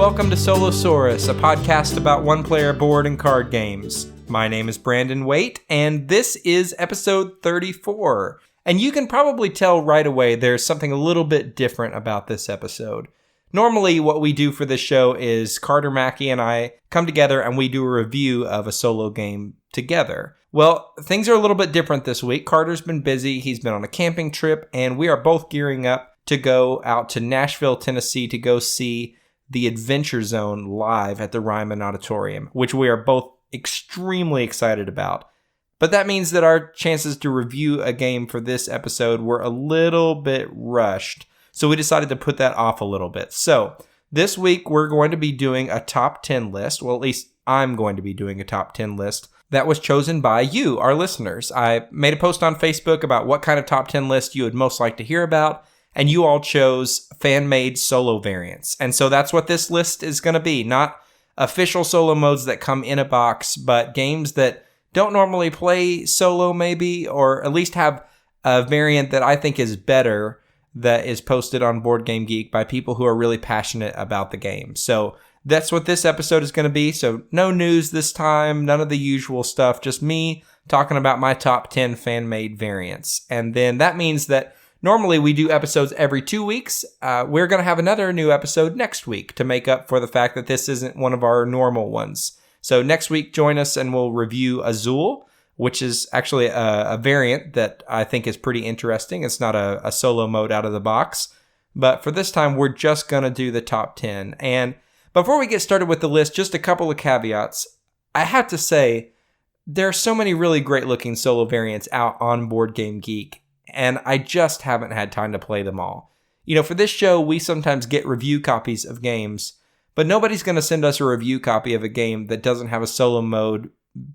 welcome to Solosaurus, a podcast about one-player board and card games. My name is Brandon Waite, and this is episode 34. And you can probably tell right away there's something a little bit different about this episode. Normally, what we do for this show is Carter Mackey and I come together and we do a review of a solo game together. Well, things are a little bit different this week. Carter's been busy, he's been on a camping trip, and we are both gearing up to go out to Nashville, Tennessee to go see the Adventure Zone live at the Ryman Auditorium, which we are both extremely excited about. But that means that our chances to review a game for this episode were a little bit rushed, so we decided to put that off a little bit. So, this week we're going to be doing a top 10 list, well at least I'm going to be doing a top 10 list, that was chosen by you, our listeners. I made a post on Facebook about what kind of top 10 list you would most like to hear about, and you all chose fan-made solo variants. And so that's what this list is going to be. Not official solo modes that come in a box, but games that don't normally play solo maybe, or at least have a variant that I think is better that is posted on Board Game Geek by people who are really passionate about the game. So that's what this episode is going to be. So no news this time, none of the usual stuff, just me talking about my top 10 fan-made variants. And then that means that normally we do episodes every 2 weeks. We're going to have another new episode next week to make up for the fact that this isn't one of our normal ones. So next week, join us and we'll review Azul, which is actually a variant that I think is pretty interesting. It's not a solo mode out of the box. But for this time, we're just going to do the top 10. And before we get started with the list, just a couple of caveats. I have to say, there are so many really great looking solo variants out on Board Game Geek, and I just haven't had time to play them all. You know, for this show, we sometimes get review copies of games, but nobody's going to send us a review copy of a game that doesn't have a solo mode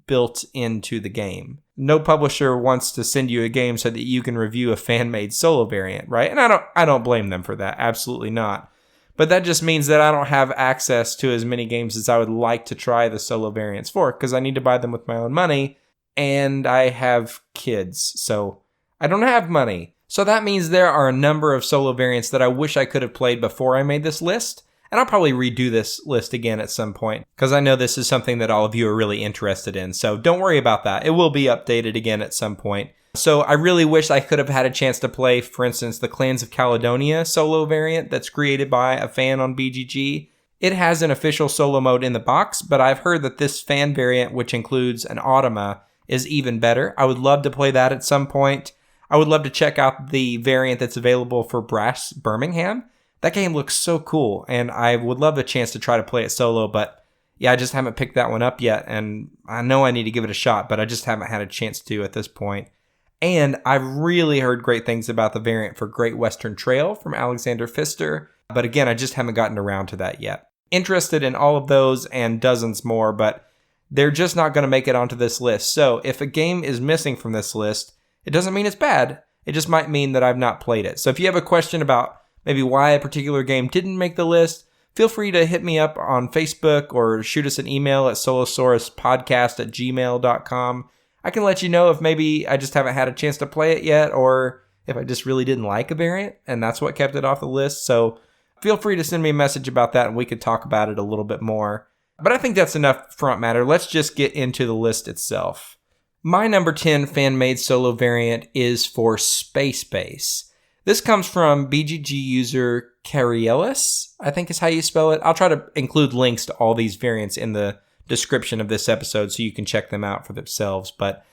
built into the game. No publisher wants to send you a game so that you can review a fan-made solo variant, right? And I don't blame them for that, absolutely not. But that just means that I don't have access to as many games as I would like to try the solo variants for, because I need to buy them with my own money, and I have kids, so I don't have money. So that means there are a number of solo variants that I wish I could have played before I made this list. And I'll probably redo this list again at some point, because I know this is something that all of you are really interested in. So don't worry about that. It will be updated again at some point. So I really wish I could have had a chance to play, for instance, the Clans of Caledonia solo variant that's created by a fan on BGG. It has an official solo mode in the box, but I've heard that this fan variant, which includes an automa, is even better. I would love to play that at some point. I would love to check out the variant that's available for Brass Birmingham. That game looks so cool, and I would love a chance to try to play it solo, but yeah, I just haven't picked that one up yet, and I know I need to give it a shot, but I just haven't had a chance to at this point. And I've really heard great things about the variant for Great Western Trail from Alexander Pfister, but again, I just haven't gotten around to that yet. Interested in all of those and dozens more, but they're just not going to make it onto this list. So if a game is missing from this list, it doesn't mean it's bad. It just might mean that I've not played it. So if you have a question about maybe why a particular game didn't make the list, feel free to hit me up on Facebook or shoot us an email at solosauruspodcast@gmail.com. I can let you know if maybe I just haven't had a chance to play it yet, or if I just really didn't like a variant and that's what kept it off the list. So feel free to send me a message about that and we could talk about it a little bit more. But I think that's enough front matter. Let's just get into the list itself. My number 10 fan-made solo variant is for Space Base. This comes from BGG user Carielis, I think is how you spell it. I'll try to include links to all these variants in the description of this episode so you can check them out for themselves. But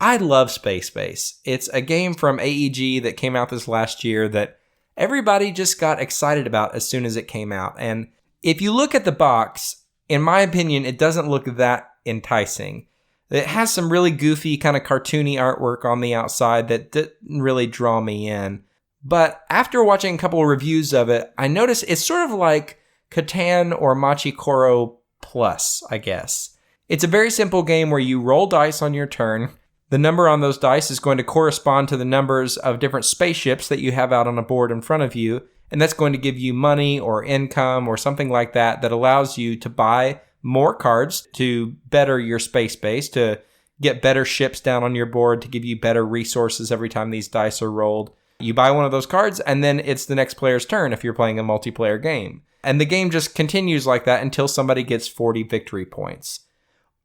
I love Space Base. It's a game from AEG that came out this last year that everybody just got excited about as soon as it came out. And if you look at the box, in my opinion, it doesn't look that enticing. It has some really goofy, kind of cartoony artwork on the outside that didn't really draw me in. But after watching a couple of reviews of it, I noticed it's sort of like Catan or Machi Koro Plus, I guess. It's a very simple game where you roll dice on your turn. The number on those dice is going to correspond to the numbers of different spaceships that you have out on a board in front of you, and that's going to give you money or income or something like that that allows you to buy more cards to better your space base, to get better ships down on your board, to give you better resources every time these dice are rolled. You buy one of those cards, and then it's the next player's turn if you're playing a multiplayer game. And the game just continues like that until somebody gets 40 victory points.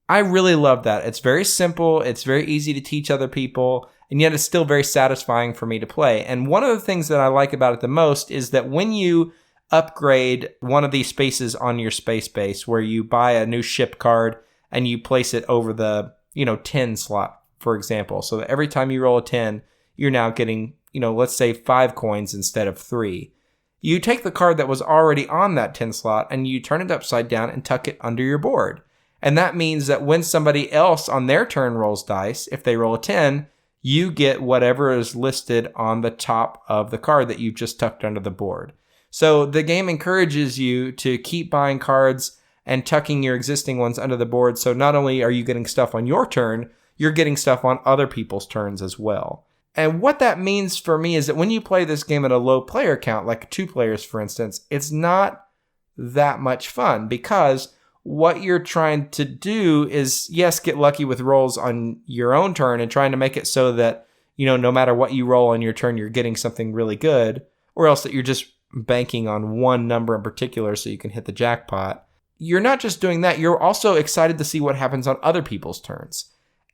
I really love that. It's very simple. It's very easy to teach other people. And yet it's still very satisfying for me to play. And one of the things that I like about it the most is that when you upgrade one of these spaces on your space base, where you buy a new ship card and you place it over the 10 slot, for example, so that every time you roll a 10, you're now getting, let's say 5 coins instead of 3. You take the card that was already on that 10 slot and you turn it upside down and tuck it under your board. And that means that when somebody else on their turn rolls dice, if they roll a 10, you get whatever is listed on the top of the card that you've just tucked under the board. So the game encourages you to keep buying cards and tucking your existing ones under the board. So not only are you getting stuff on your turn, you're getting stuff on other people's turns as well. And what that means for me is that when you play this game at a low player count, like 2 players, for instance, it's not that much fun, because what you're trying to do is, yes, get lucky with rolls on your own turn and trying to make it so that, no matter what you roll on your turn, you're getting something really good, or else that you're just banking on one number in particular so you can hit the jackpot. You're not just doing that, you're also excited to see what happens on other people's turns.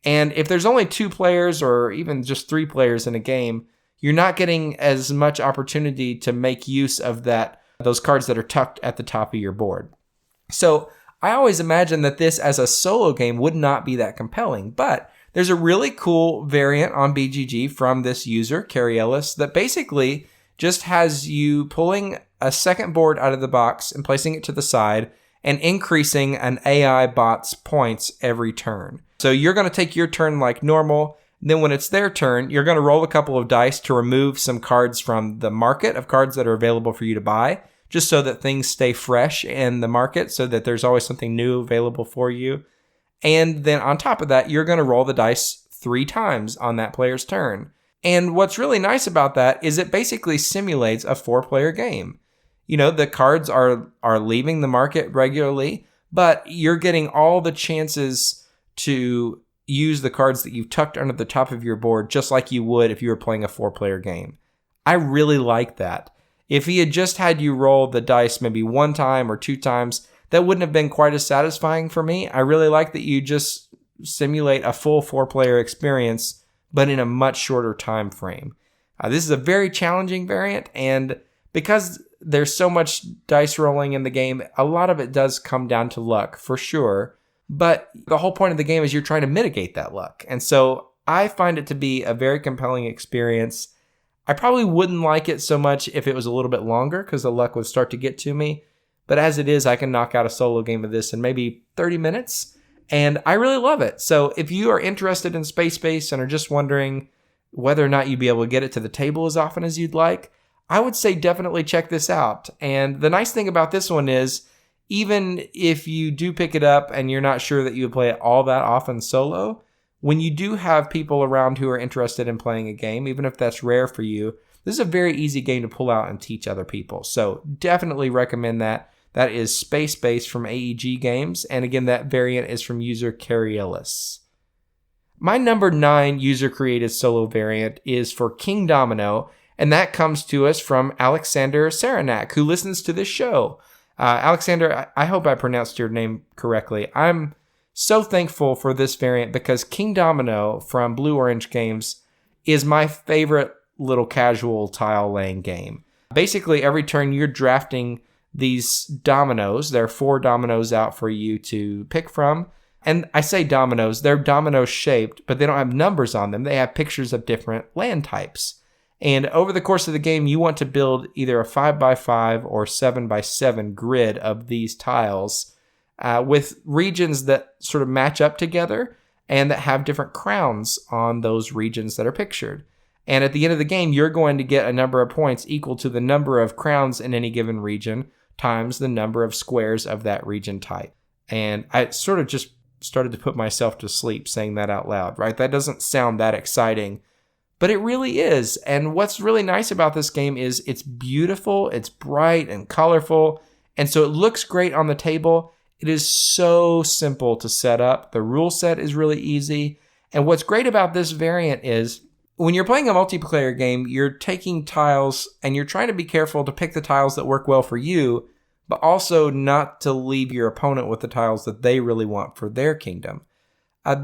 And if there's only 2 players or even just 3 players in a game, you're not getting as much opportunity to make use of those cards that are tucked at the top of your board. So I always imagine that this as a solo game would not be that compelling, but there's a really cool variant on BGG from this user, Carrie Ellis, that basically just has you pulling a second board out of the box and placing it to the side and increasing an AI bot's points every turn. So you're going to take your turn like normal. Then when it's their turn, you're going to roll a couple of dice to remove some cards from the market of cards that are available for you to buy, just so that things stay fresh in the market, so that there's always something new available for you. And then on top of that, you're going to roll the dice 3 times on that player's turn. And what's really nice about that is it basically simulates a 4-player game. The cards are leaving the market regularly, but you're getting all the chances to use the cards that you've tucked under the top of your board, just like you would if you were playing a 4-player game. I really like that. If he had just had you roll the dice maybe 1 time or 2 times, that wouldn't have been quite as satisfying for me. I really like that you just simulate a full 4-player experience, but in a much shorter time frame. This is a very challenging variant, and because there's so much dice rolling in the game, a lot of it does come down to luck, for sure. But the whole point of the game is you're trying to mitigate that luck. And so I find it to be a very compelling experience. I probably wouldn't like it so much if it was a little bit longer, because the luck would start to get to me. But as it is, I can knock out a solo game of this in maybe 30 minutes. And I really love it. So if you are interested in Space Base and are just wondering whether or not you'd be able to get it to the table as often as you'd like, I would say definitely check this out. And the nice thing about this one is, even if you do pick it up and you're not sure that you would play it all that often solo, when you do have people around who are interested in playing a game, even if that's rare for you, this is a very easy game to pull out and teach other people. So definitely recommend that. That is Space Base from AEG Games. And again, that variant is from user Carrie Ellis. My number 9 user-created solo variant is for King Domino, and that comes to us from Alexander Saranak, who listens to this show. Alexander, I hope I pronounced your name correctly. I'm so thankful for this variant because King Domino from Blue Orange Games is my favorite little casual tile laying game. Basically, every turn you're drafting these dominoes. There are 4 dominoes out for you to pick from. And I say dominoes, they're domino shaped, but they don't have numbers on them. They have pictures of different land types. And over the course of the game, you want to build either a 5x5 or 7x7 grid of these tiles with regions that sort of match up together and that have different crowns on those regions that are pictured. And at the end of the game, you're going to get a number of points equal to the number of crowns in any given region times the number of squares of that region type. And I sort of just started to put myself to sleep saying that out loud, right? That doesn't sound that exciting, but it really is. And what's really nice about this game is it's beautiful, it's bright and colorful, and so it looks great on the table. It is so simple to set up. The rule set is really easy. And what's great about this variant is when you're playing a multiplayer game, you're taking tiles and you're trying to be careful to pick the tiles that work well for you, but also not to leave your opponent with the tiles that they really want for their kingdom.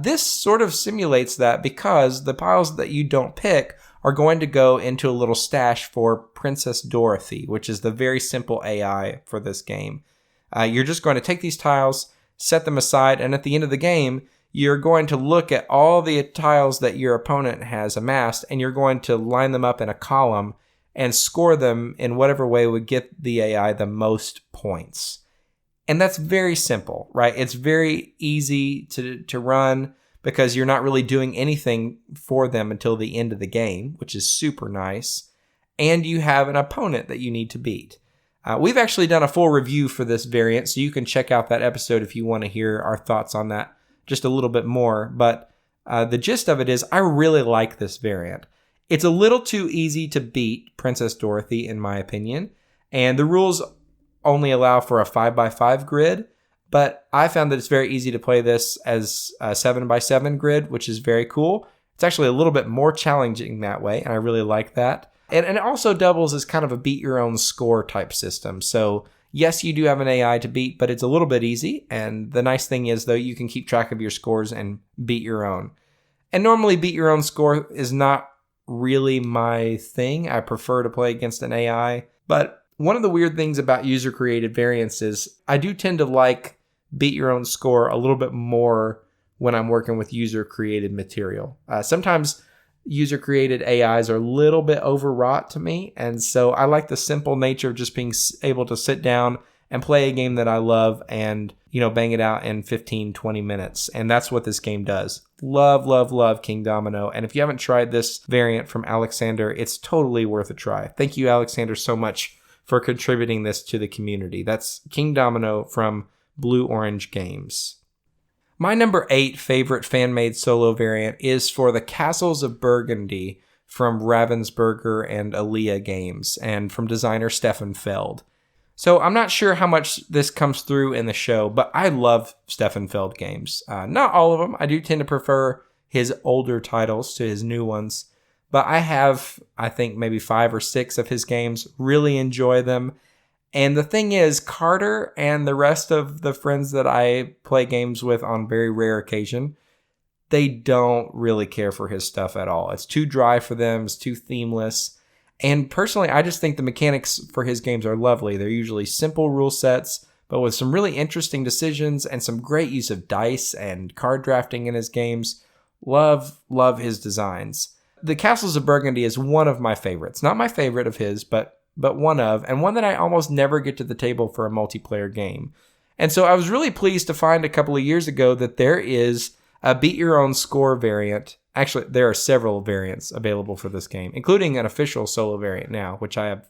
This sort of simulates that because the tiles that you don't pick are going to go into a little stash for Princess Dorothy, which is the very simple AI for this game. You're just going to take these tiles, set them aside, and at the end of the game, you're going to look at all the tiles that your opponent has amassed, and you're going to line them up in a column and score them in whatever way would get the AI the most points. And that's very simple, right? It's very easy to run because you're not really doing anything for them until the end of the game, which is super nice. And you have an opponent that you need to beat. We've actually done a full review for this variant, so you can check out that episode if you want to hear our thoughts on that just a little bit more. But the gist of it is I really like this variant. It's a little too easy to beat Princess Dorothy, in my opinion. And the rules only allow for a 5x5 grid, but I found that it's very easy to play this as a 7x7 grid, which is very cool. It's actually a little bit more challenging that way, and I really like that. And it also doubles as kind of a beat your own score type system. So yes, you do have an AI to beat, but it's a little bit easy. And the nice thing is, though, you can keep track of your scores and beat your own. And normally beat your own score is not really my thing. I prefer to play against an AI, but one of the weird things about user-created variants is I do tend to like beat your own score a little bit more when I'm working with user-created material. Sometimes user-created AIs are a little bit overwrought to me, and so I like the simple nature of just being able to sit down and play a game that I love and, bang it out in 15, 20 minutes. And that's what this game does. Love, love, love King Domino. And if you haven't tried this variant from Alexander, it's totally worth a try. Thank you, Alexander, so much for contributing this to the community. That's King Domino from Blue Orange Games. My number 8 favorite fan-made solo variant is for the Castles of Burgundy from Ravensburger and Aaliyah Games, and from designer Stefan Feld. So I'm not sure how much this comes through in the show, but I love Stefan Feld games. Not all of them. I do tend to prefer his older titles to his new ones. But I have, I think, maybe 5 or 6 of his games, really enjoy them. And the thing is, Carter and the rest of the friends that I play games with on very rare occasion, they don't really care for his stuff at all. It's too dry for them, it's too themeless. And personally, I just think the mechanics for his games are lovely. They're usually simple rule sets, but with some really interesting decisions and some great use of dice and card drafting in his games. Love his designs. The Castles of Burgundy is one of my favorites. Not my favorite of his, but one of, and one that I almost never get to the table for a multiplayer game. And so I was really pleased to find a couple of years ago that there is a beat your own score variant. Actually, there are several variants available for this game, including an official solo variant now, which I have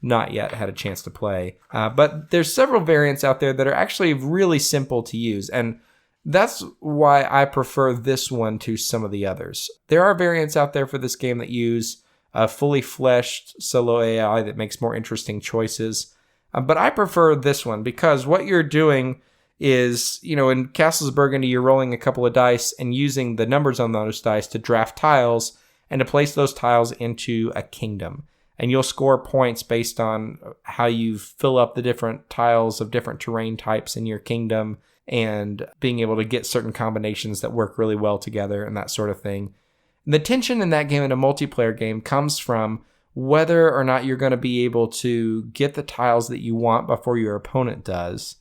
not yet had a chance to play. But there's several variants out there that are actually really simple to use, and that's why I prefer this one to some of the others. There are variants out there for this game that use a fully fleshed solo AI that makes more interesting choices. But I prefer this one because what you're doing is, in Castles of Burgundy, you're rolling a couple of dice and using the numbers on those dice to draft tiles and to place those tiles into a kingdom. And you'll score points based on how you fill up the different tiles of different terrain types in your kingdom, and being able to get certain combinations that work really well together and that sort of thing. And the tension in that game, in a multiplayer game, comes from whether or not you're going to be able to get the tiles that you want before your opponent does,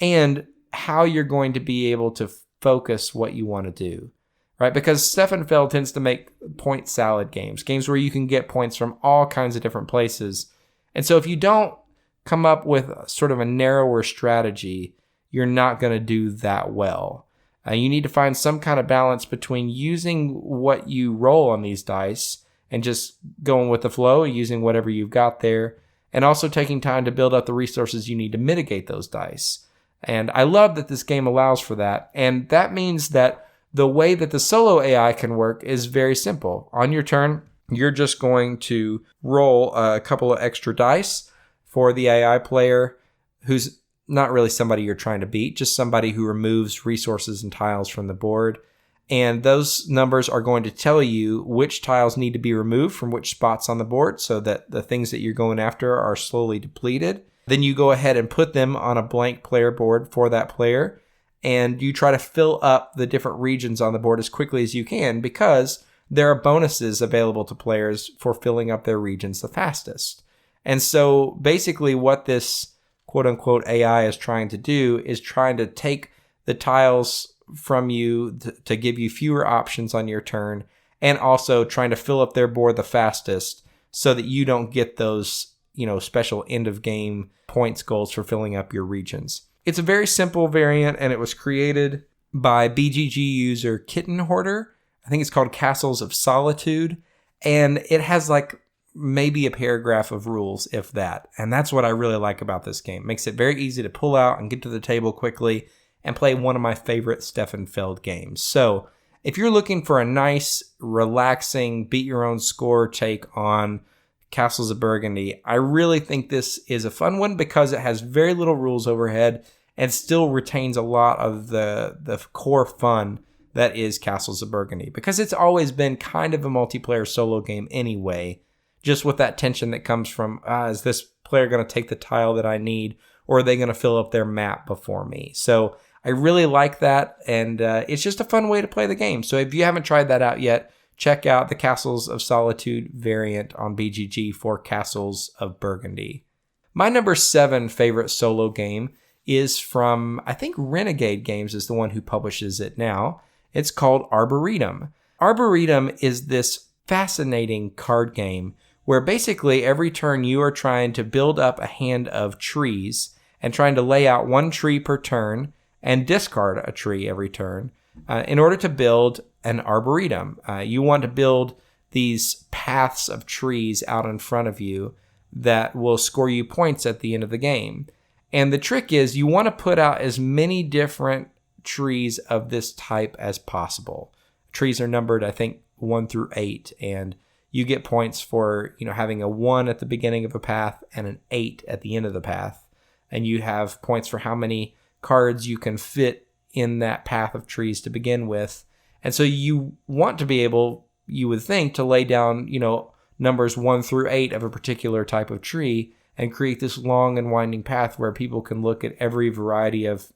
and how you're going to be able to focus what you want to do, right? Because Stefan Feld tends to make point salad games where you can get points from all kinds of different places. And so if you don't come up with sort of a narrower strategy, you're not going to do that well. You need to find some kind of balance between using what you roll on these dice and just going with the flow, using whatever you've got there, and also taking time to build up the resources you need to mitigate those dice. And I love that this game allows for that. And that means that the way that the solo AI can work is very simple. On your turn, you're just going to roll a couple of extra dice for the AI player, who's not really somebody you're trying to beat, just somebody who removes resources and tiles from the board. And those numbers are going to tell you which tiles need to be removed from which spots on the board so that the things that you're going after are slowly depleted. Then you go ahead and put them on a blank player board for that player, and you try to fill up the different regions on the board as quickly as you can, because there are bonuses available to players for filling up their regions the fastest. And so basically what this quote-unquote AI is trying to do is trying to take the tiles from you to give you fewer options on your turn, and also trying to fill up their board the fastest so that you don't get those, special end of game points goals for filling up your regions. It's a very simple variant, and it was created by BGG user Kitten Hoarder. I think it's called Castles of Solitude, and it has maybe a paragraph of rules, if that. And that's what I really like about this game. It makes it very easy to pull out and get to the table quickly and play one of my favorite Stefan Feld games. So if you're looking for a nice, relaxing, beat your own score take on Castles of Burgundy, I really think this is a fun one because it has very little rules overhead and still retains a lot of the core fun that is Castles of Burgundy, because it's always been kind of a multiplayer solo game anyway, just with that tension that comes from, is this player going to take the tile that I need, or are they going to fill up their map before me? So I really like that, and it's just a fun way to play the game. So if you haven't tried that out yet, check out the Castles of Solitude variant on BGG for Castles of Burgundy. My number 7 favorite solo game is from, I think Renegade Games is the one who publishes it now. It's called Arboretum. Arboretum is this fascinating card game where basically every turn you are trying to build up a hand of trees and trying to lay out one tree per turn and discard a tree every turn in order to build an arboretum. You want to build these paths of trees out in front of you that will score you points at the end of the game. And the trick is you want to put out as many different trees of this type as possible. Trees are numbered, I think, 1 through 8, and you get points for, having a 1 at the beginning of a path and an 8 at the end of the path. And you have points for how many cards you can fit in that path of trees to begin with. And so you want to be able, you would think, to lay down, numbers 1 through 8 of a particular type of tree and create this long and winding path where people can look at every variety of,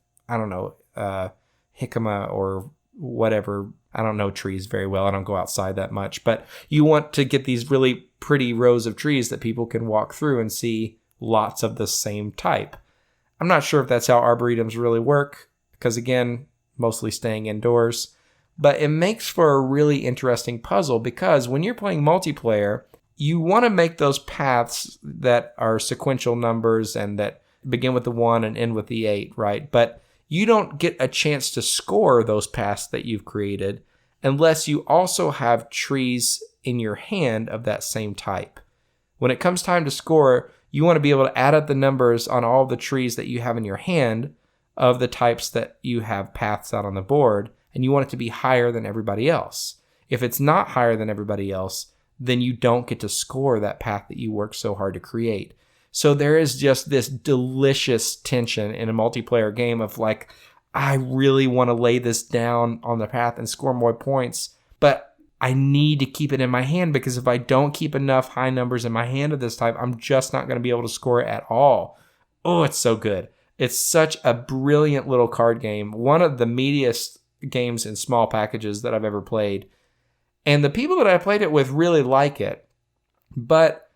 jicama or whatever. I don't know trees very well. I don't go outside that much. But you want to get these really pretty rows of trees that people can walk through and see lots of the same type. I'm not sure if that's how arboretums really work, because again, mostly staying indoors. But it makes for a really interesting puzzle, because when you're playing multiplayer, you want to make those paths that are sequential numbers and that begin with the 1 and end with the 8, right? But you don't get a chance to score those paths that you've created unless you also have trees in your hand of that same type. When it comes time to score, you want to be able to add up the numbers on all the trees that you have in your hand of the types that you have paths out on the board, and you want it to be higher than everybody else. If it's not higher than everybody else, then you don't get to score that path that you worked so hard to create. So there is just this delicious tension in a multiplayer game of I really want to lay this down on the path and score more points, but I need to keep it in my hand, because if I don't keep enough high numbers in my hand of this type, I'm just not going to be able to score it at all. Oh, it's so good. It's such a brilliant little card game. One of the meatiest games in small packages that I've ever played. And the people that I played it with really like it, but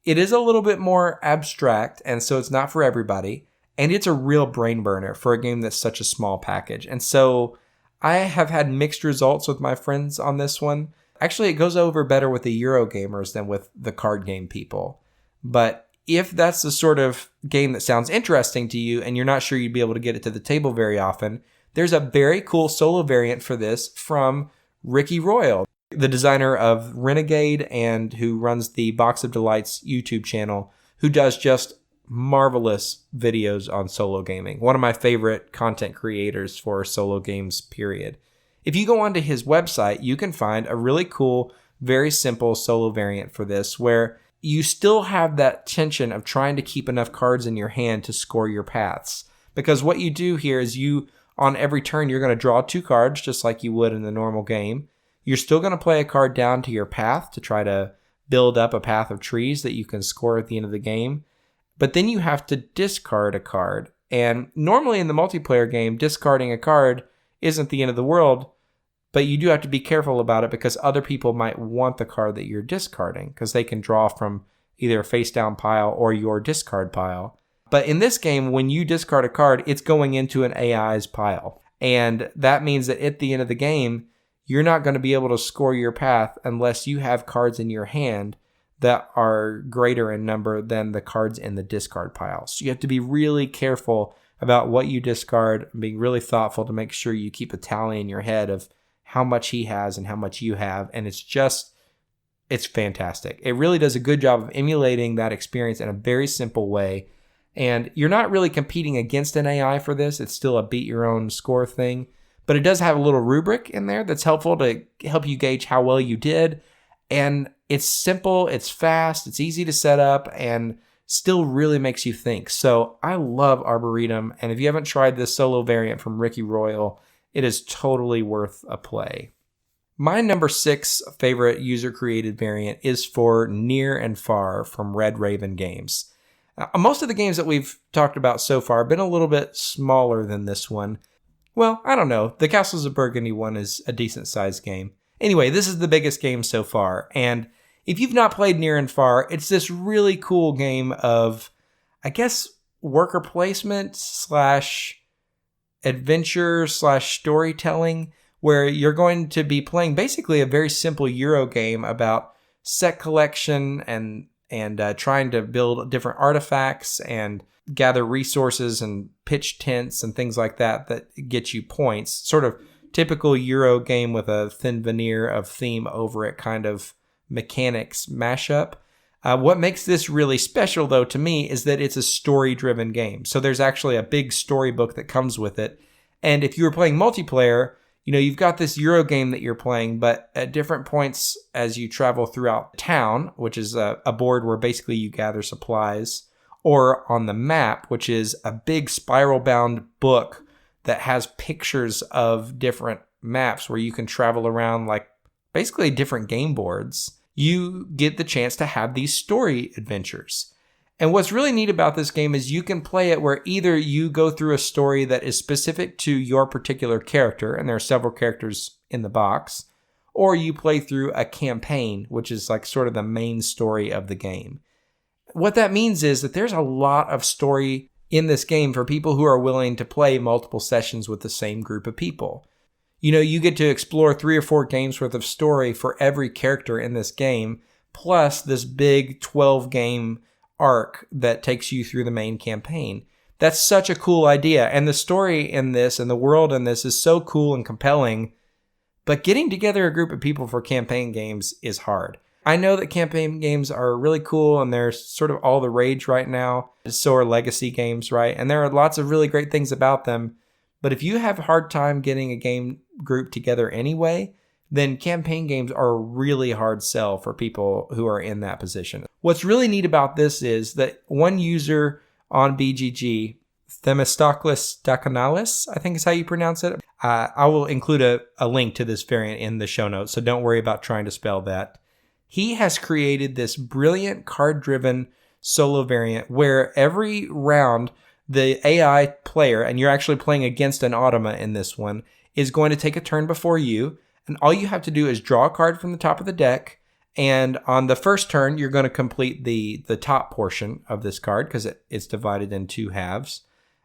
it is a little bit more abstract, and so it's not for everybody. And it's a real brain burner for a game that's such a small package. And so I have had mixed results with my friends on this one. Actually, it goes over better with the Euro gamers than with the card game people. But if that's the sort of game that sounds interesting to you and you're not sure you'd be able to get it to the table very often, there's a very cool solo variant for this from Ricky Royal, the designer of Renegade and who runs the Box of Delights YouTube channel, who does just marvelous videos on solo gaming. One of my favorite content creators for solo games, period. If you go onto his website, you can find a really cool, very simple solo variant for this, where you still have that tension of trying to keep enough cards in your hand to score your paths. Because what you do here is on every turn, you're going to draw 2 cards, just like you would in the normal game. You're still going to play a card down to your path to try to build up a path of trees that you can score at the end of the game. but then you have to discard a card. And normally in the multiplayer game, discarding a card isn't the end of the world, but you do have to be careful about it because other people might want the card that you're discarding because they can draw from either a face down pile or your discard pile. But in this game, when you discard a card, it's going into an AI's pile. And that means that at the end of the game, you're not going to be able to score your path unless you have cards in your hand that are greater in number than the cards in the discard pile. So you have to be really careful about what you discard, being really thoughtful to make sure you keep a tally in your head of how much he has and how much you have. And it's fantastic. It really does a good job of emulating that experience in a very simple way. And you're not really competing against an AI for this. It's still a beat your own score thing. But it does have a little rubric in there that's helpful to help you gauge how well you did. And it's simple, it's fast, it's easy to set up, and still really makes you think. So I love Arboretum, and if you haven't tried this solo variant from Ricky Royal, it is totally worth a play. My number 6 favorite user-created variant is for Near and Far from Red Raven Games. Most of the games that we've talked about so far have been a little bit smaller than this one. Well, I don't know. The Castles of Burgundy one is a decent-sized game. Anyway, this is the biggest game so far, and if you've not played Near and Far, it's this really cool game of, I guess, worker placement / adventure / storytelling, where you're going to be playing basically a very simple Euro game about set collection and trying to build different artifacts and gather resources and pitch tents and things like that get you points. Sort of typical Euro game with a thin veneer of theme over it kind of mechanics mashup. What makes this really special, though, to me, is that it's a story-driven game. So there's actually a big storybook that comes with it. And if you were playing multiplayer, you've got this Euro game that you're playing, but at different points as you travel throughout town, which is a board where basically you gather supplies, or on the map, which is a big spiral-bound book that has pictures of different maps where you can travel around like basically different game boards, you get the chance to have these story adventures. And what's really neat about this game is you can play it where either you go through a story that is specific to your particular character, and there are several characters in the box, or you play through a campaign, which is like sort of the main story of the game. What that means is that there's a lot of story in this game for people who are willing to play multiple sessions with the same group of people. You get to explore 3 or 4 games worth of story for every character in this game, plus this big 12-game arc that takes you through the main campaign. That's such a cool idea, and the story in this and the world in this is so cool and compelling, but getting together a group of people for campaign games is hard. I know that campaign games are really cool and they're sort of all the rage right now. So are legacy games, right? And there are lots of really great things about them. But if you have a hard time getting a game group together anyway, then campaign games are a really hard sell for people who are in that position. What's really neat about this is that one user on BGG, Themistocles Dakonalis, I think is how you pronounce it. I will include a link to this variant in the show notes, so don't worry about trying to spell that. He has created this brilliant card-driven solo variant where every round the AI player, and you're actually playing against an automa in this one, is going to take a turn before you, and all you have to do is draw a card from the top of the deck, and on the first turn, you're going to complete the top portion of this card because it's divided in 2 halves.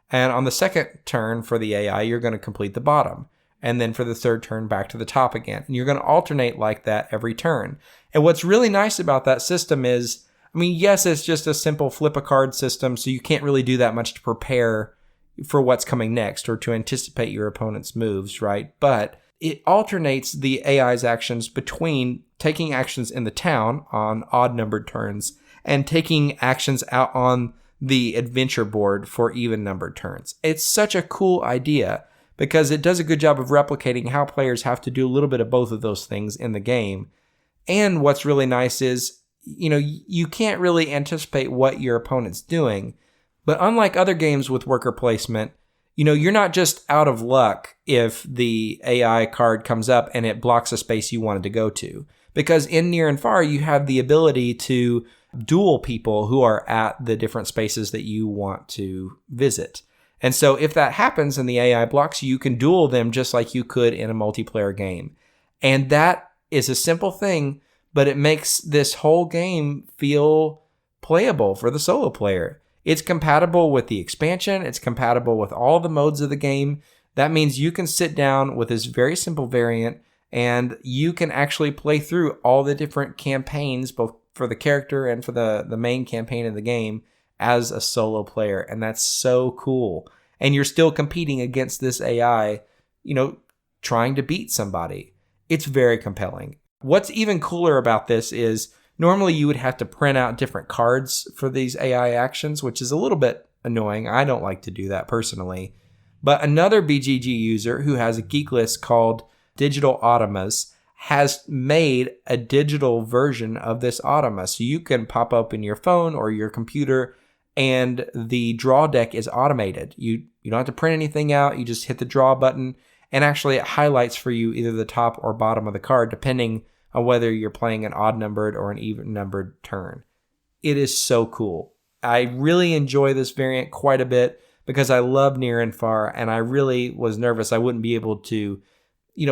And on the second turn for the AI, you're going to complete the bottom. And then for the third turn, back to the top again. And you're going to alternate like that every turn. And what's really nice about that system is, yes, it's just a simple flip a card system, so you can't really do that much to prepare for what's coming next or to anticipate your opponent's moves, right? But it alternates the AI's actions between taking actions in the town on odd-numbered turns and taking actions out on the adventure board for even-numbered turns. It's such a cool idea because it does a good job of replicating how players have to do a little bit of both of those things in the game. And what's really nice is, you can't really anticipate what your opponent's doing. But unlike other games with worker placement, you're not just out of luck if the AI card comes up and it blocks a space you wanted to go to. Because in Near and Far, you have the ability to duel people who are at the different spaces that you want to visit. And so if that happens and the AI blocks you can duel them just like you could in a multiplayer game. And that is a simple thing, but it makes this whole game feel playable for the solo player. It's compatible with the expansion. It's compatible with all the modes of the game. That means you can sit down with this very simple variant and you can actually play through all the different campaigns, both for the character and for the main campaign of the game as a solo player. And that's so cool. And you're still competing against this AI, trying to beat somebody. It's very compelling. What's even cooler about this is normally you would have to print out different cards for these AI actions, which is a little bit annoying. I don't like to do that personally. But another BGG user who has a geek list called Digital Automas has made a digital version of this automa. So you can pop up in your phone or your computer and the draw deck is automated. You don't have to print anything out. You just hit the draw button and actually it highlights for you either the top or bottom of the card depending on whether you're playing an odd numbered or an even numbered turn. It is so cool. I really enjoy this variant quite a bit because I love Near and Far and I really was nervous I wouldn't be able to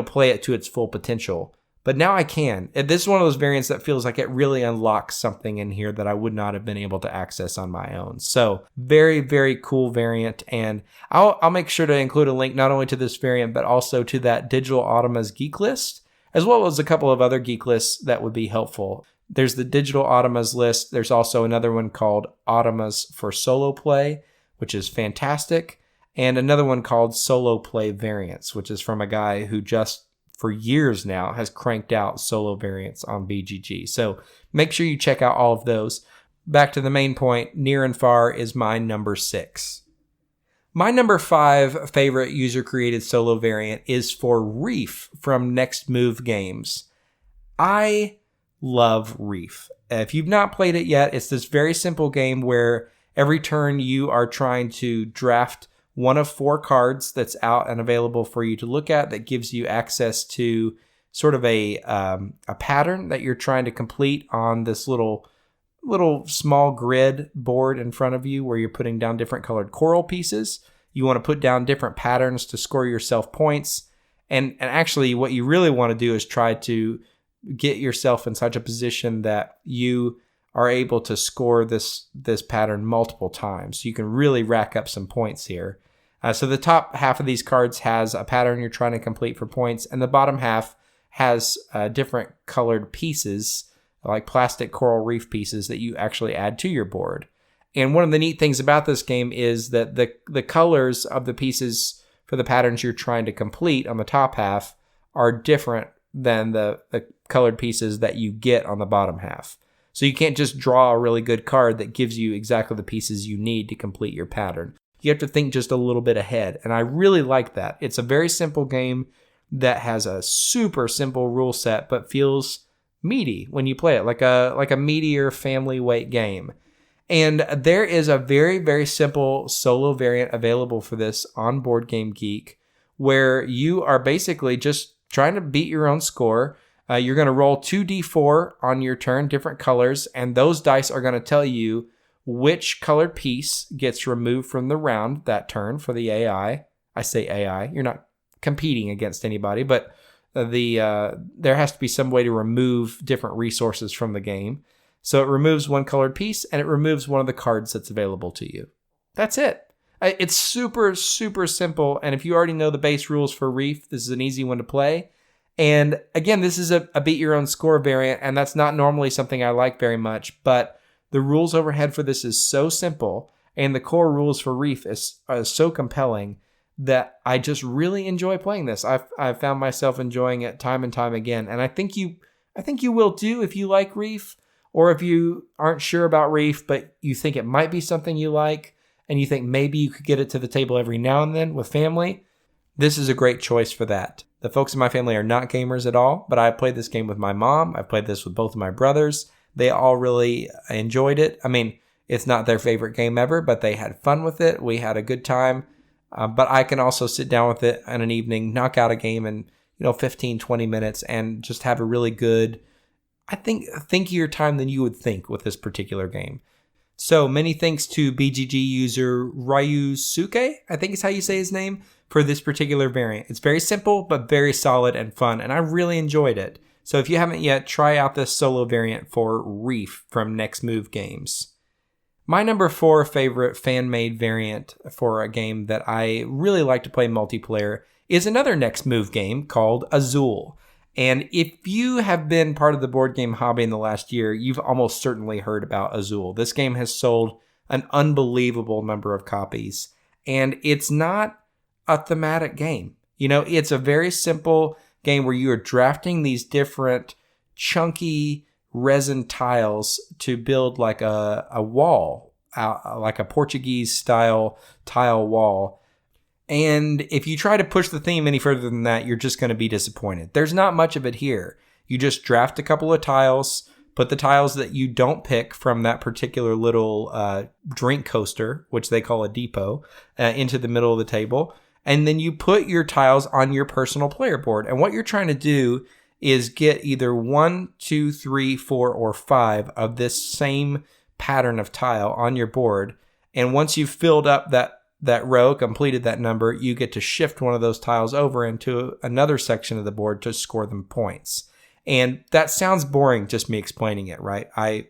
play it to its full potential. But now I can. This is one of those variants that feels like it really unlocks something in here that I would not have been able to access on my own. So very, very cool variant. And I'll make sure to include a link not only to this variant, but also to that Digital Automas geek list, as well as a couple of other geek lists that would be helpful. There's the Digital Automas list. There's also another one called Automas for Solo Play, which is fantastic. And another one called Solo Play Variants, which is from a guy who just for years now has cranked out solo variants on BGG. So make sure you check out all of those. Back to the main point, Near and Far is my number 6. My number 5 favorite user-created solo variant is for Reef from Next Move Games. I love Reef. If you've not played it yet, it's this very simple game where every turn you are trying to draft one of 4 cards that's out and available for you to look at that gives you access to sort of a pattern that you're trying to complete on this little small grid board in front of you where you're putting down different colored coral pieces. You want to put down different patterns to score yourself points. And actually what you really want to do is try to get yourself in such a position that you are able to score this pattern multiple times. So you can really rack up some points here. So the top half of these cards has a pattern you're trying to complete for points, and the bottom half has different colored pieces, like plastic coral reef pieces that you actually add to your board. And one of the neat things about this game is that the colors of the pieces for the patterns you're trying to complete on the top half are different than the colored pieces that you get on the bottom half. So you can't just draw a really good card that gives you exactly the pieces you need to complete your pattern. You have to think just a little bit ahead. And I really like that. It's a very simple game that has a super simple rule set, but feels meaty when you play it, like a meatier family weight game. And there is a very, very simple solo variant available for this on Board Game Geek, where you are basically just trying to beat your own score. You're going to roll 2d4 on your turn, different colors, and those dice are going to tell you which colored piece gets removed from the round that turn for the AI. I say AI, you're not competing against anybody, but there has to be some way to remove different resources from the game. So it removes one colored piece and it removes one of the cards that's available to you. That's it. It's super, super simple. And if you already know the base rules for Reef, this is an easy one to play. And again, this is a beat your own score variant, and that's not normally something I like very much, but the rules overhead for this is so simple, and the core rules for Reef is so compelling that I just really enjoy playing this. I've found myself enjoying it time and time again, and I think you will too if you like Reef, or if you aren't sure about Reef, but you think it might be something you like, and you think maybe you could get it to the table every now and then with family. This is a great choice for that. The folks in my family are not gamers at all, but I played this game with my mom. I played this with both of my brothers. They all really enjoyed it. I mean, it's not their favorite game ever, but they had fun with it. We had a good time. But I can also sit down with it in an evening, knock out a game in 15, 20 minutes, and just have a really good, I think, thinkier time than you would think with this particular game. So many thanks to BGG user Ryusuke, I think is how you say his name, for this particular variant. It's very simple, but very solid and fun, and I really enjoyed it. So if you haven't yet, try out this solo variant for Reef from Next Move Games. My number 4 favorite fan-made variant for a game that I really like to play multiplayer is another Next Move game called Azul. And if you have been part of the board game hobby in the last year, you've almost certainly heard about Azul. This game has sold an unbelievable number of copies, and it's not a thematic game. You know, it's a very simple game where you are drafting these different chunky resin tiles to build like a wall, like a Portuguese style tile wall. And if you try to push the theme any further than that, you're just going to be disappointed. There's not much of it here. You just draft a couple of tiles, put the tiles that you don't pick from that particular little drink coaster, which they call a depot, into the middle of the table. And then you put your tiles on your personal player board. And what you're trying to do is get either 1, 2, 3, 4, or 5 of this same pattern of tile on your board. And once you've filled up that row, completed that number, you get to shift one of those tiles over into another section of the board to score them points. And that sounds boring, just me explaining it, right? I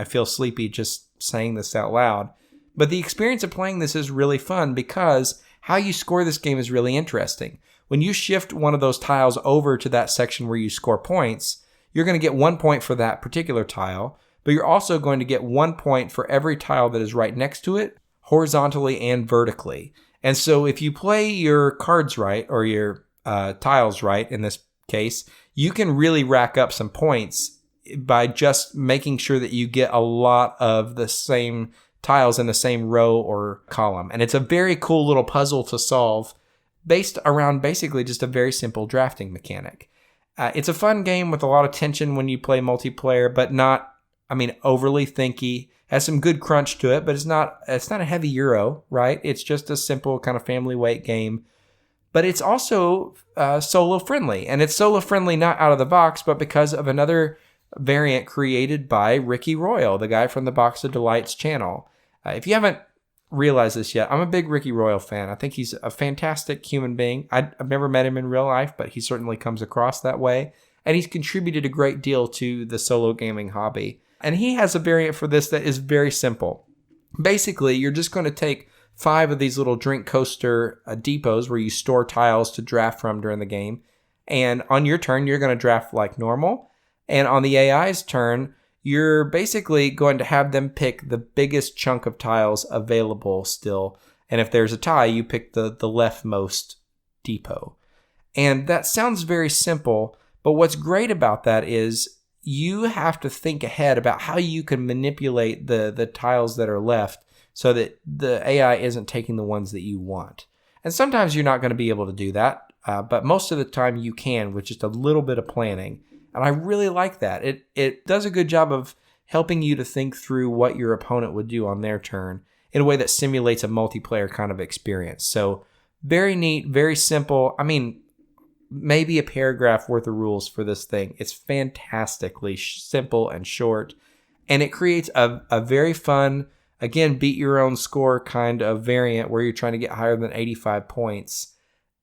feel sleepy just saying this out loud. But the experience of playing this is really fun because how you score this game is really interesting. When you shift one of those tiles over to that section where you score points, you're going to get 1 point for that particular tile, but you're also going to get 1 point for every tile that is right next to it, horizontally and vertically. And so if you play your cards right, or your tiles right in this case, you can really rack up some points by just making sure that you get a lot of the same tiles in the same row or column. And it's a very cool little puzzle to solve based around basically just a very simple drafting mechanic. It's a fun game with a lot of tension when you play multiplayer, but not, overly thinky. Has some good crunch to it, but it's not a heavy Euro, right? It's just a simple kind of family weight game. But it's also solo friendly, and it's solo friendly not out of the box, but because of another variant created by Ricky Royal, the guy from the Box of Delights channel. If you haven't realized this yet, I'm a big Ricky Royal fan. I think he's a fantastic human being. I've never met him in real life, but he certainly comes across that way. And he's contributed a great deal to the solo gaming hobby. And he has a variant for this that is very simple. Basically, you're just going to take 5 of these little drink coaster depots where you store tiles to draft from during the game. And on your turn, you're going to draft like normal. And on the AI's turn, you're basically going to have them pick the biggest chunk of tiles available still. And if there's a tie, you pick the leftmost depot. And that sounds very simple, but what's great about that is you have to think ahead about how you can manipulate the tiles that are left so that the AI isn't taking the ones that you want. And sometimes you're not going to be able to do that, but most of the time you can with just a little bit of planning. And I really like that. It does a good job of helping you to think through what your opponent would do on their turn in a way that simulates a multiplayer kind of experience. So very neat, very simple. Maybe a paragraph worth of rules for this thing. It's fantastically simple and short, and it creates a very fun, again, beat your own score kind of variant where you're trying to get higher than 85 points.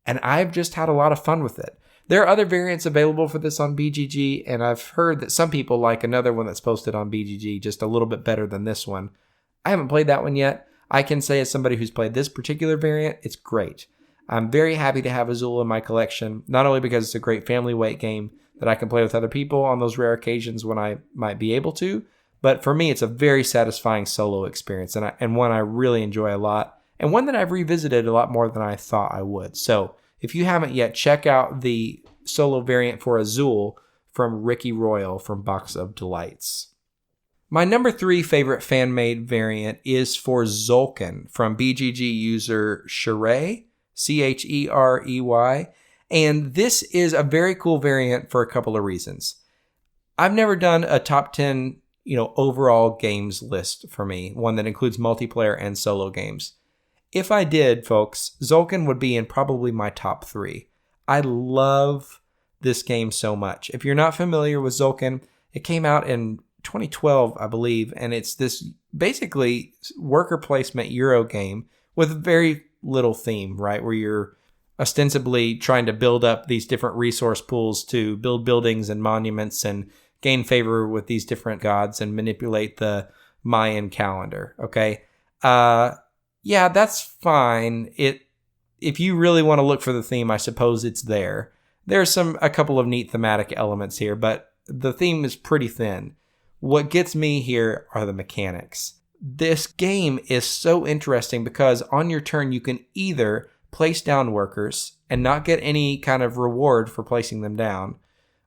And I've just had a lot of fun with it. There are other variants available for this on BGG, and I've heard that some people like another one that's posted on BGG just a little bit better than this one. I haven't played that one yet. I can say as somebody who's played this particular variant, it's great. I'm very happy to have Azul in my collection, not only because it's a great family weight game that I can play with other people on those rare occasions when I might be able to, but for me, it's a very satisfying solo experience and one I really enjoy a lot, and one that I've revisited a lot more than I thought I would. So if you haven't yet, check out the solo variant for Azul from Ricky Royal from Box of Delights. My number 3 favorite fan-made variant is for Zolkin from BGG user Cherey, Cherey, and this is a very cool variant for a couple of reasons. I've never done a top 10, overall games list for me, one that includes multiplayer and solo games. If I did, folks, Zolkin would be in probably my top 3. I love this game so much. If you're not familiar with Zolkin, It came out in 2012, I believe, and it's this basically worker placement Euro game with very little theme, right? Where you're ostensibly trying to build up these different resource pools to build buildings and monuments and gain favor with these different gods and manipulate the Mayan calendar, okay? Yeah, that's fine. If you really want to look for the theme, I suppose it's there. There's a couple of neat thematic elements here, but the theme is pretty thin. What gets me here are the mechanics. This game is so interesting because on your turn, you can either place down workers and not get any kind of reward for placing them down,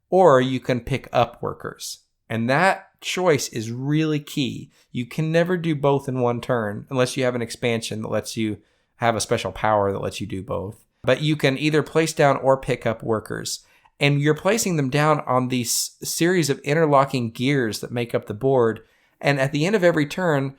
or you can pick up workers. And that choice is really key. You can never do both in one turn unless you have an expansion that lets you have a special power that lets you do both. But you can either place down or pick up workers. And you're placing them down on these series of interlocking gears that make up the board. And at the end of every turn,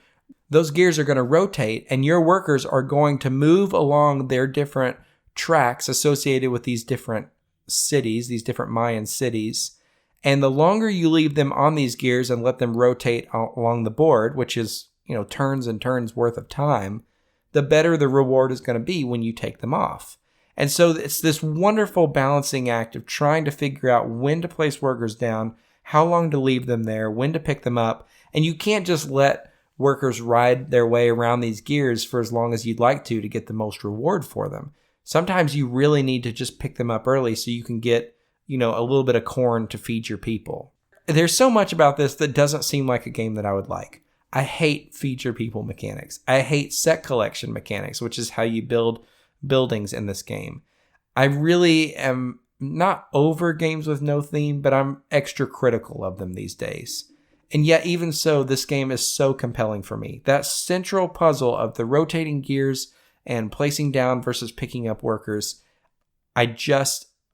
those gears are going to rotate and your workers are going to move along their different tracks associated with these different cities, these different Mayan cities. And the longer you leave them on these gears and let them rotate along the board, which is, turns and turns worth of time, the better the reward is going to be when you take them off. And so it's this wonderful balancing act of trying to figure out when to place workers down, how long to leave them there, when to pick them up. And you can't just let workers ride their way around these gears for as long as you'd like to get the most reward for them. Sometimes you really need to just pick them up early so you can get, a little bit of corn to feed your people. There's so much about this that doesn't seem like a game that I would like. I hate feed your people mechanics. I hate set collection mechanics, which is how you build buildings in this game. I really am not over games with no theme, but I'm extra critical of them these days. And yet, even so, this game is so compelling for me. That central puzzle of the rotating gears and placing down versus picking up workers, I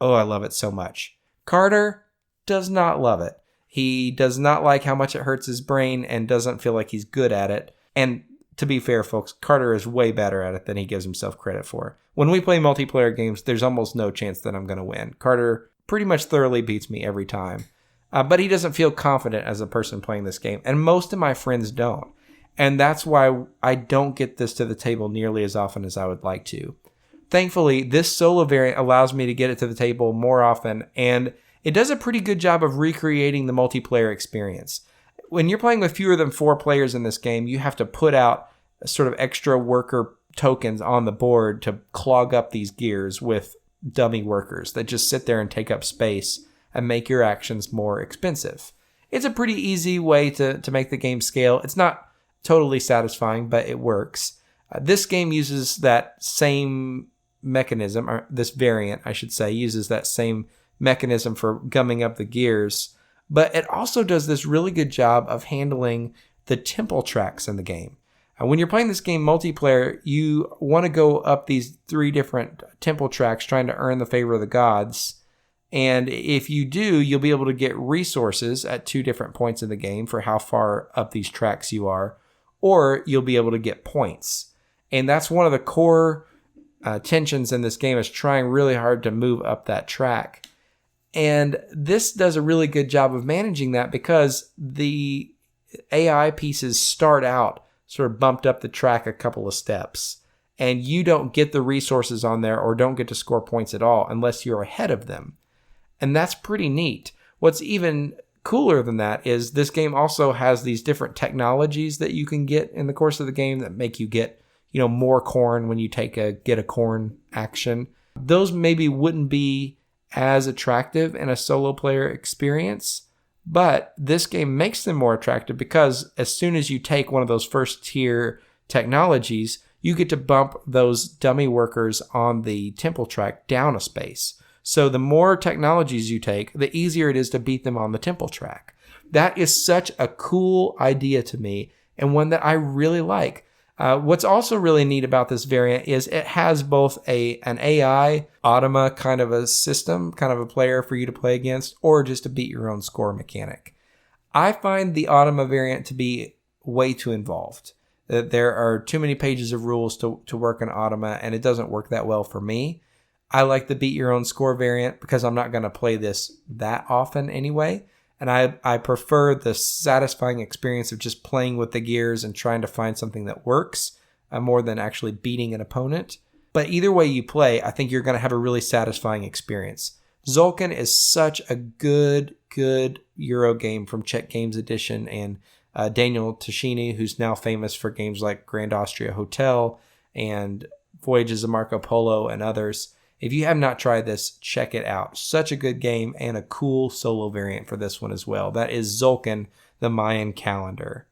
love it so much. Carter does not love it. He does not like how much it hurts his brain and doesn't feel like he's good at it. And to be fair, folks, Carter is way better at it than he gives himself credit for. When we play multiplayer games, there's almost no chance that I'm going to win. Carter pretty much thoroughly beats me every time. But he doesn't feel confident as a person playing this game. And most of my friends don't. And that's why I don't get this to the table nearly as often as I would like to. Thankfully, this solo variant allows me to get it to the table more often. And it does a pretty good job of recreating the multiplayer experience. When you're playing with fewer than 4 players in this game, you have to put out sort of extra worker tokens on the board to clog up these gears with dummy workers that just sit there and take up space and make your actions more expensive. It's a pretty easy way to make the game scale. It's not totally satisfying, but it works. This game uses that same mechanism, or this variant, I should say, uses that same mechanism for gumming up the gears, but it also does this really good job of handling the temple tracks in the game. When you're playing this game multiplayer, you want to go up these 3 different temple tracks trying to earn the favor of the gods. And if you do, you'll be able to get resources at 2 different points in the game for how far up these tracks you are, or you'll be able to get points. And that's one of the core tensions in this game, is trying really hard to move up that track. And this does a really good job of managing that because the AI pieces start out sort of bumped up the track a couple of steps. And you don't get the resources on there or don't get to score points at all unless you're ahead of them. And that's pretty neat. What's even cooler than that is this game also has these different technologies that you can get in the course of the game that make you get, more corn when you take a get a corn action. Those maybe wouldn't be as attractive in a solo player experience, but this game makes them more attractive because as soon as you take one of those first tier technologies, you get to bump those dummy workers on the temple track down a space. So the more technologies you take, the easier it is to beat them on the temple track. That is such a cool idea to me, and one that I really like. What's also really neat about this variant is it has both an AI automa kind of a system, kind of a player for you to play against, or just to beat your own score mechanic. I find the automa variant to be way too involved. There are too many pages of rules to work an automa, and it doesn't work that well for me. I like the beat your own score variant because I'm not going to play this that often anyway. And I prefer the satisfying experience of just playing with the gears and trying to find something that works more than actually beating an opponent. But either way you play, I think you're going to have a really satisfying experience. Tzolk'in is such a good Euro game from Czech Games Edition, and Daniel Tascini, who's now famous for games like Grand Austria Hotel and Voyages of Marco Polo and others. If you have not tried this, check it out. Such a good game and a cool solo variant for this one as well. That is Tzolk'in, the Mayan calendar.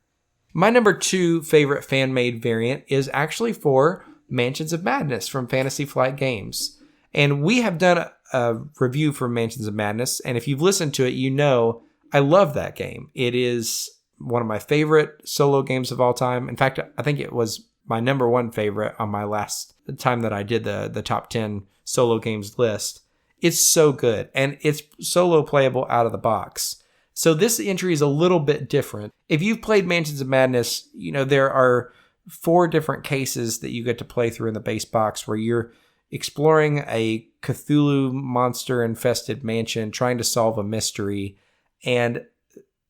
My number 2 favorite fan-made variant is actually for Mansions of Madness from Fantasy Flight Games. And we have done a review for Mansions of Madness, and if you've listened to it, you know I love that game. It is one of my favorite solo games of all time. In fact, I think it was my number 1 favorite on my last time that I did the top 10 solo games list. It's so good, and it's solo playable out of the box. So this entry is a little bit different. If you've played Mansions of Madness, you know there are 4 different cases that you get to play through in the base box where you're exploring a Cthulhu monster-infested mansion, trying to solve a mystery, and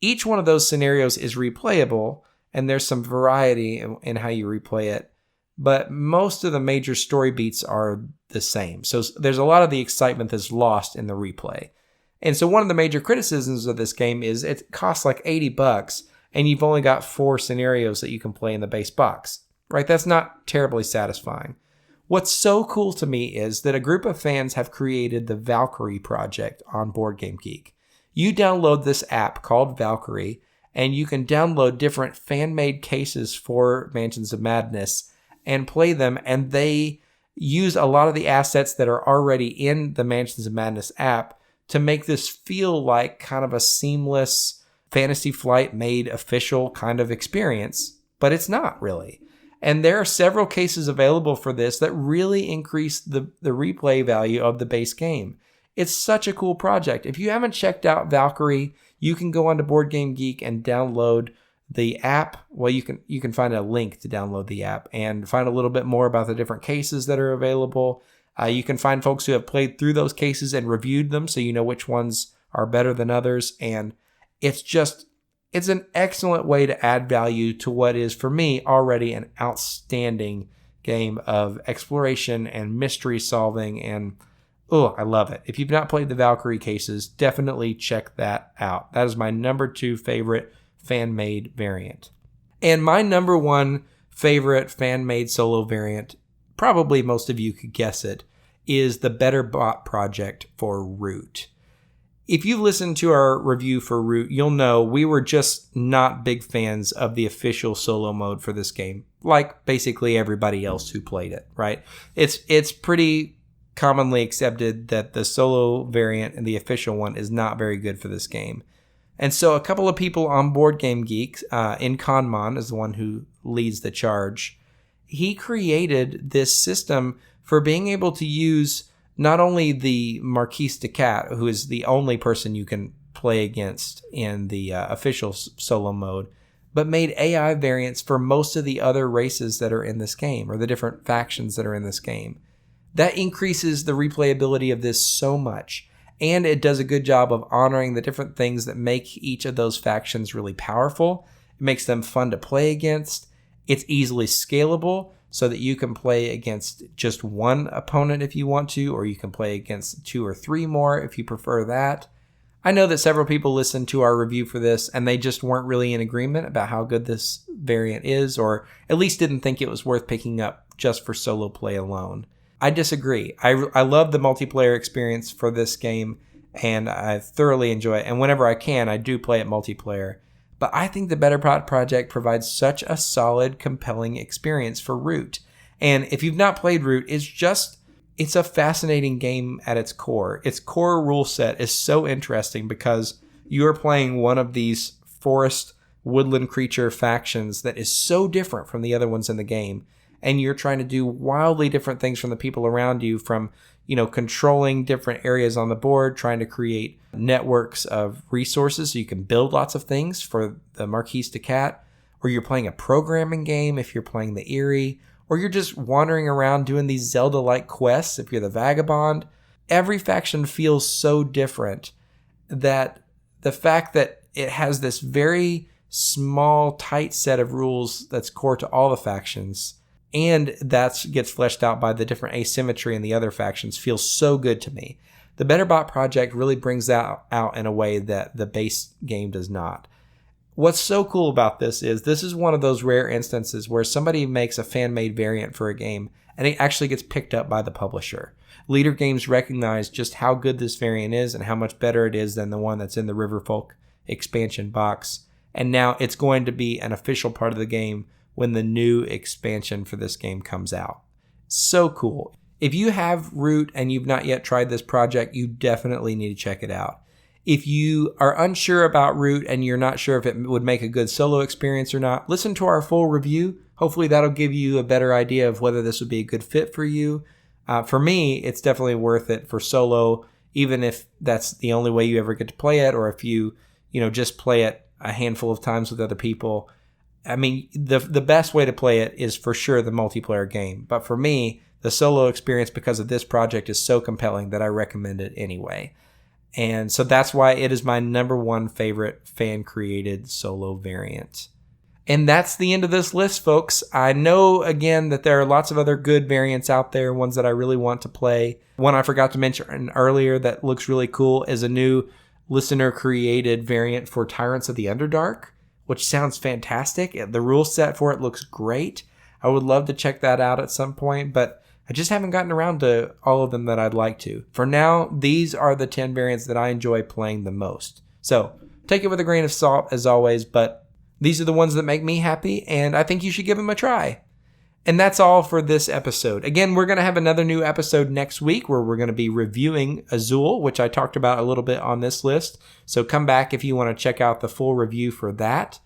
each one of those scenarios is replayable, and there's some variety in how you replay it. But most of the major story beats are the same. So there's a lot of the excitement that's lost in the replay. And so one of the major criticisms of this game is it costs like $80 and you've only got 4 scenarios that you can play in the base box, right? That's not terribly satisfying. What's so cool to me is that a group of fans have created the Valkyrie project on Board Game Geek. You download this app called Valkyrie, and you can download different fan-made cases for Mansions of Madness and play them, and they use a lot of the assets that are already in the Mansions of Madness app to make this feel like kind of a seamless Fantasy Flight made official kind of experience, but it's not really. And there are several cases available for this that really increase the replay value of the base game. It's such a cool project. If you haven't checked out Valkyrie, you can go onto Board Game Geek and download the app. Well, you can find a link to download the app and find a little bit more about the different cases that are available. You can find folks who have played through those cases and reviewed them, so you know which ones are better than others. And it's an excellent way to add value to what is, for me, already an outstanding game of exploration and mystery solving. And I love it. If you've not played the Valkyrie cases, definitely check that out. That is my number 2 favorite fan-made variant. And my number 1 favorite fan-made solo variant, probably most of you could guess it, is the Better Bot project for Root. If you've listened to our review for Root, you'll know we were just not big fans of the official solo mode for this game, like basically everybody else who played it, right? It's pretty commonly accepted that the solo variant and the official one is not very good for this game. And so a couple of people on Board Game Geek, in Conmon is the one who leads the charge. He created this system for being able to use not only the Marquise de Cat, who is the only person you can play against in the official solo mode, but made AI variants for most of the other races that are in this game, or the different factions that are in this game. That increases the replayability of this so much. And it does a good job of honoring the different things that make each of those factions really powerful. It makes them fun to play against. It's easily scalable so that you can play against just one opponent if you want to, or you can play against 2 or 3 more if you prefer that. I know that several people listened to our review for this and they just weren't really in agreement about how good this variant is, or at least didn't think it was worth picking up just for solo play alone. I disagree. I love the multiplayer experience for this game, and I thoroughly enjoy it. And whenever I can, I do play it multiplayer. But I think the Better Bot project provides such a solid, compelling experience for Root. And if you've not played Root, it's a fascinating game at its core. Its core rule set is so interesting because you're playing one of these forest woodland creature factions that is so different from the other ones in the game. And you're trying to do wildly different things from the people around you, from, controlling different areas on the board, trying to create networks of resources so you can build lots of things for the Marquise de Cat, or you're playing a programming game if you're playing the Eerie, or you're just wandering around doing these Zelda-like quests if you're the Vagabond. Every faction feels so different that the fact that it has this very small, tight set of rules that's core to all the factions, and that gets fleshed out by the different asymmetry in the other factions feels so good to me. The BetterBot project really brings that out in a way that the base game does not. What's so cool about this is one of those rare instances where somebody makes a fan-made variant for a game and it actually gets picked up by the publisher. Leader Games recognize just how good this variant is and how much better it is than the one that's in the Riverfolk expansion box. And now it's going to be an official part of the game when the new expansion for this game comes out. So cool. If you have Root and you've not yet tried this project, you definitely need to check it out. If you are unsure about Root and you're not sure if it would make a good solo experience or not, listen to our full review. Hopefully that'll give you a better idea of whether this would be a good fit for you. For me, it's definitely worth it for solo, even if that's the only way you ever get to play it, or if you just play it a handful of times with other people. I mean, the best way to play it is for sure the multiplayer game. But for me, the solo experience because of this project is so compelling that I recommend it anyway. And so that's why it is my number one favorite fan-created solo variant. And that's the end of this list, folks. I know, again, that there are lots of other good variants out there, ones that I really want to play. One I forgot to mention earlier that looks really cool is a new listener-created variant for Tyrants of the Underdark, which sounds fantastic. The rule set for it looks great. I would love to check that out at some point, but I just haven't gotten around to all of them that I'd like to. For now, these are the 10 variants that I enjoy playing the most. So take it with a grain of salt, as always, but these are the ones that make me happy, and I think you should give them a try. And that's all for this episode. Again, we're going to have another new episode next week where we're going to be reviewing Azul, which I talked about a little bit on this list. So come back if you want to check out the full review for that.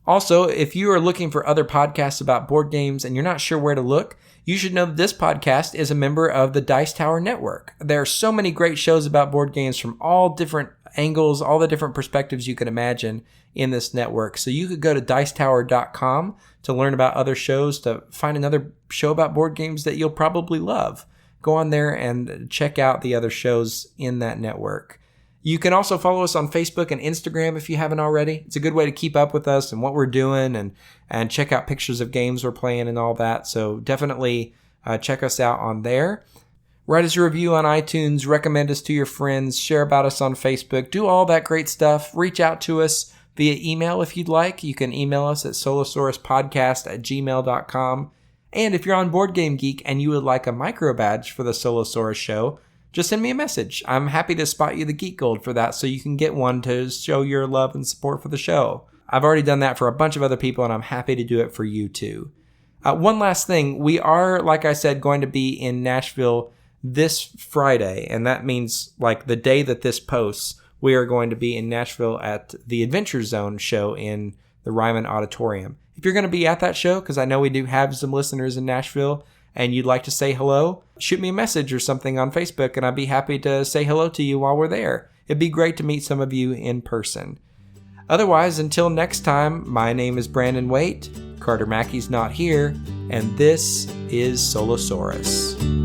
Also, if you are looking for other podcasts about board games and you're not sure where to look, you should know that this podcast is a member of the Dice Tower Network. There are so many great shows about board games from all different angles, all the different perspectives you can imagine in this network. So you could go to dicetower.com to learn about other shows, to find another show about board games that you'll probably love. Go on there and check out the other shows in that network. You can also follow us on Facebook and Instagram if you haven't already. It's a good way to keep up with us and what we're doing and check out pictures of games we're playing and all that. So definitely check us out on there. Write us a review on iTunes, recommend us to your friends, share about us on Facebook, do all that great stuff. Reach out to us via email if you'd like. You can email us at solosauruspodcast@gmail.com. And if you're on Board Game Geek and you would like a micro badge for the Solosaurus show, just send me a message. I'm happy to spot you the Geek Gold for that so you can get one to show your love and support for the show. I've already done that for a bunch of other people, and I'm happy to do it for you too. One last thing. We are, like I said, going to be in Nashville this Friday, and that means like the day that this posts, we are going to be in Nashville at the Adventure Zone show in the Ryman Auditorium. If you're going to be at that show, because I know we do have some listeners in Nashville, and you'd like to say hello, shoot me a message or something on Facebook, and I'd be happy to say hello to you while we're there. It'd be great to meet some of you in person. Otherwise, until next time, my name is Brandon Waite, Carter Mackey's not here, and this is Solosaurus.